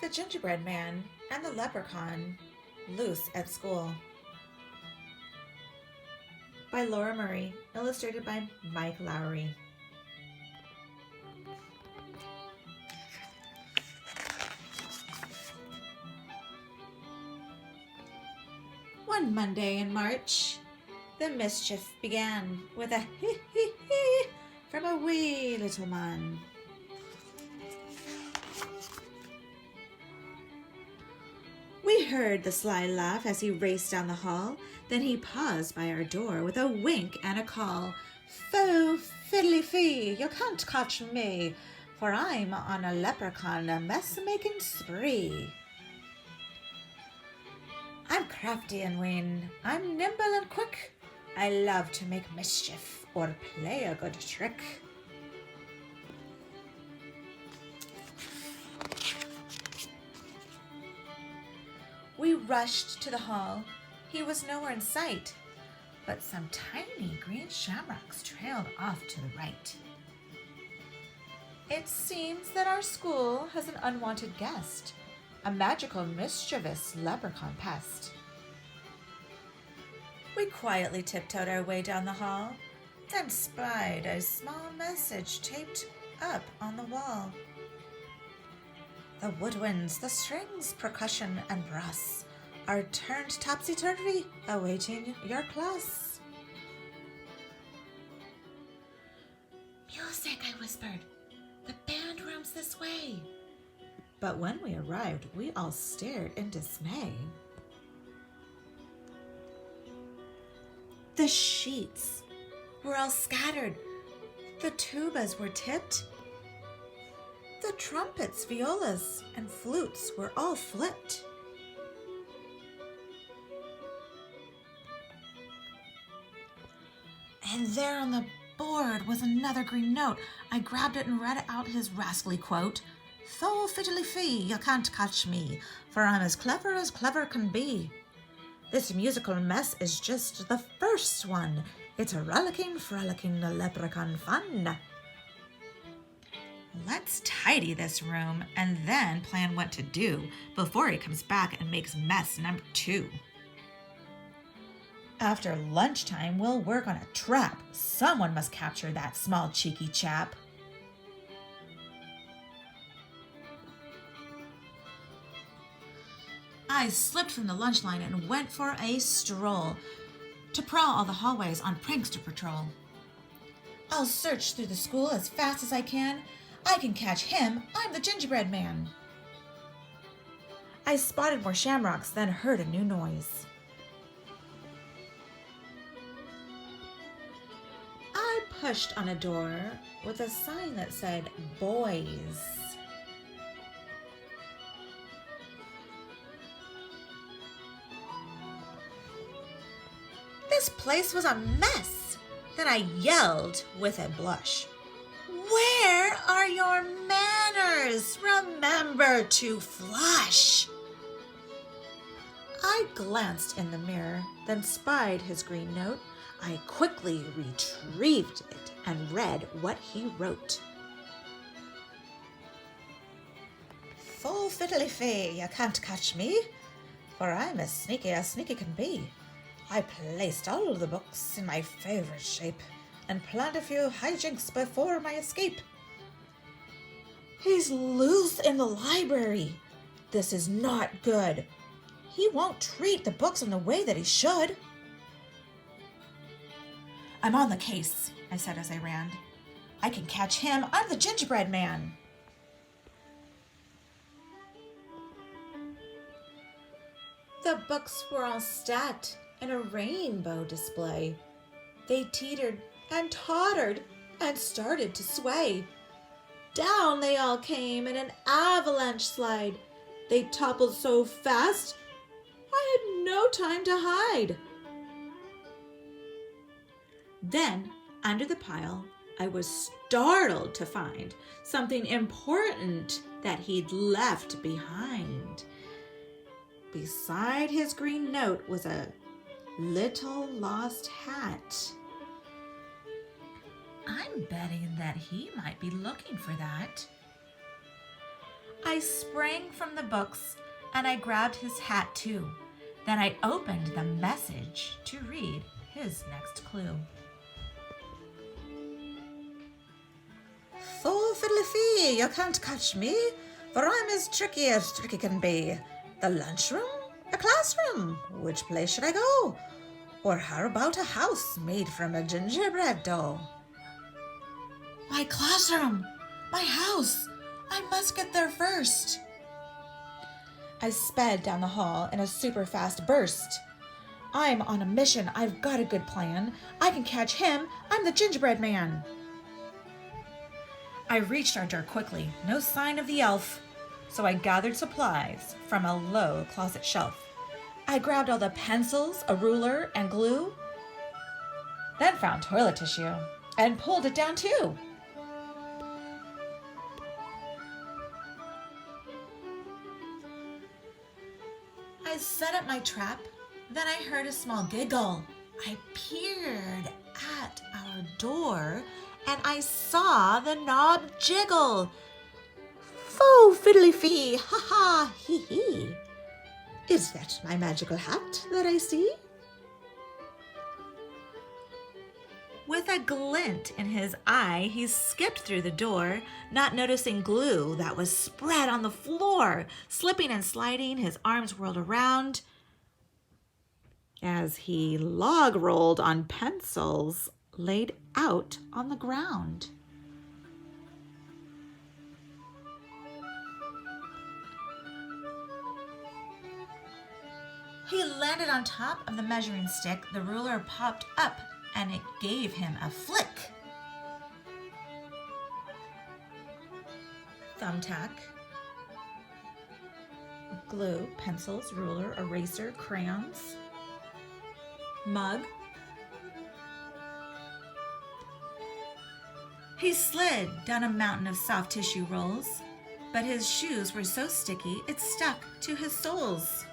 the Gingerbread Man and the Leprechaun Loose at School by Laura Murray, illustrated by Mike Lowry. One Monday in March, the mischief began with a hee from a wee little man. We heard the sly laugh as he raced down the hall. Then he paused by our door with a wink and a call. Foo, fiddly fee, you can't catch me, for I'm on a leprechaun mess-making spree. I'm crafty and ween, I'm nimble and quick. I love to make mischief or play a good trick. We rushed to the hall. He was nowhere in sight, but some tiny green shamrocks trailed off to the right. It seems that our school has an unwanted guest, a magical, mischievous leprechaun pest. We quietly tiptoed our way down the hall, then spied a small message taped up on the wall. The woodwinds, the strings, percussion, and brass are turned topsy-turvy, awaiting your class. Music, I whispered. The band room's this way. But when we arrived, we all stared in dismay. The sheets were all scattered. The tubas were tipped. The trumpets, violas, and flutes were all flipped. And there on the board was another green note. I grabbed it and read out his rascally quote. Fo fiddly fee, you can't catch me, for I'm as clever can be. This musical mess is just the first one. It's a frolicking leprechaun fun. Let's tidy this room and then plan what to do before he comes back and makes mess number 2. After lunchtime, we'll work on a trap. Someone must capture that small cheeky chap. I slipped from the lunch line and went for a stroll to prowl all the hallways on prankster patrol. I'll search through the school as fast as I can. I can catch him. I'm the Gingerbread Man. I spotted more shamrocks, then heard a new noise. I pushed on a door with a sign that said, Boys. This place was a mess. Then I yelled with a blush. Where are your manners? Remember to flush. I glanced in the mirror, then spied his green note. I quickly retrieved it and read what he wrote. Full fiddly fee, you can't catch me, for I'm as sneaky can be. I placed all the books in my favorite shape and planned a few hijinks before my escape. He's loose in the library. This is not good. He won't treat the books in the way that he should. I'm on the case, I said as I ran. I can catch him. I'm the Gingerbread Man. The books were all stacked in a rainbow display. They teetered and tottered and started to sway. Down they all came in an avalanche slide. They toppled so fast, I had no time to hide. Then, under the pile, I was startled to find something important that he'd left behind. Beside his green note was a little lost hat. I'm betting that he might be looking for that. I sprang from the books and I grabbed his hat too. Then I opened the message to read his next clue. Full fiddly-fee, you can't catch me, for I'm as tricky can be. The lunchroom? A classroom? Which place should I go? Or how about a house made from a gingerbread dough? My classroom! My house! I must get there first. I sped down the hall in a super fast burst. I'm on a mission. I've got a good plan. I can catch him. I'm the gingerbread man. I reached our door quickly. No sign of the elf. So I gathered supplies from a low closet shelf. I grabbed all the pencils, a ruler, and glue. Then found toilet tissue and pulled it down too. I set up my trap. Then I heard a small giggle. I peered at our door and I saw the knob jiggle. Foo fiddly-fee, ha-ha, hee-hee. Is that my magical hat that I see? With a glint in his eye, he skipped through the door, not noticing glue that was spread on the floor. Slipping and sliding, his arms whirled around as he log rolled on pencils laid out on the ground. He landed on top of the measuring stick. The ruler popped up and it gave him a flick. Thumbtack, glue, pencils, ruler, eraser, crayons, mug. He slid down a mountain of soft tissue rolls, but his shoes were so sticky it stuck to his soles.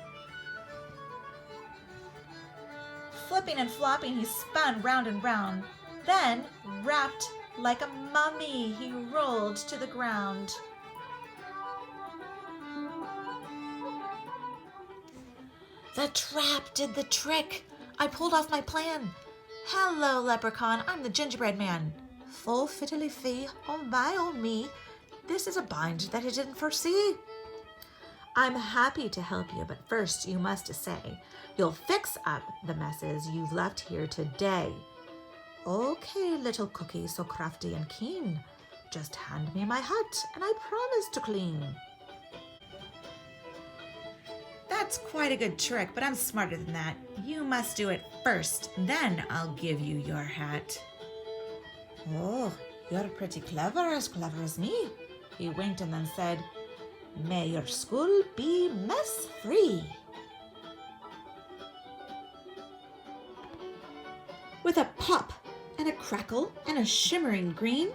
Flipping and flopping, he spun round and round. Then, wrapped like a mummy, he rolled to the ground. The trap did the trick. I pulled off my plan. Hello, Leprechaun. I'm the gingerbread man. Full fiddly-fee, oh my, oh me. This is a bind that I didn't foresee. I'm happy to help you, but first you must say you'll fix up the messes you've left here today. Okay, little cookie, so crafty and keen. Just hand me my hat and I promise to clean. That's quite a good trick, but I'm smarter than that. You must do it first, then I'll give you your hat. Oh, you're pretty clever as me. He winked and then said, May your school be mess-free. With a pop and a crackle and a shimmering green,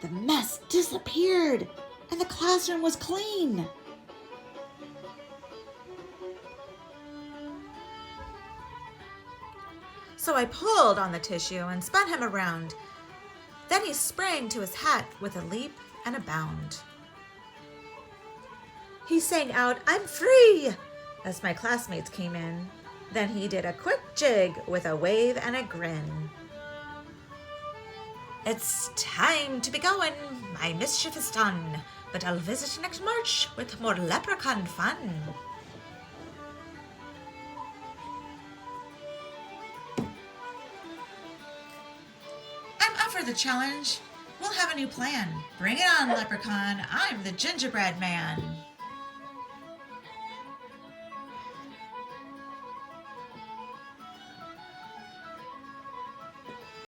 the mess disappeared and the classroom was clean. So I pulled on the tissue and spun him around. Then he sprang to his hat with a leap and a bound. He sang out, I'm free, as my classmates came in. Then he did a quick jig with a wave and a grin. It's time to be going, my mischief is done, but I'll visit next March with more leprechaun fun. I'm up for the challenge. We'll have a new plan. Bring it on, Leprechaun. I'm the gingerbread man.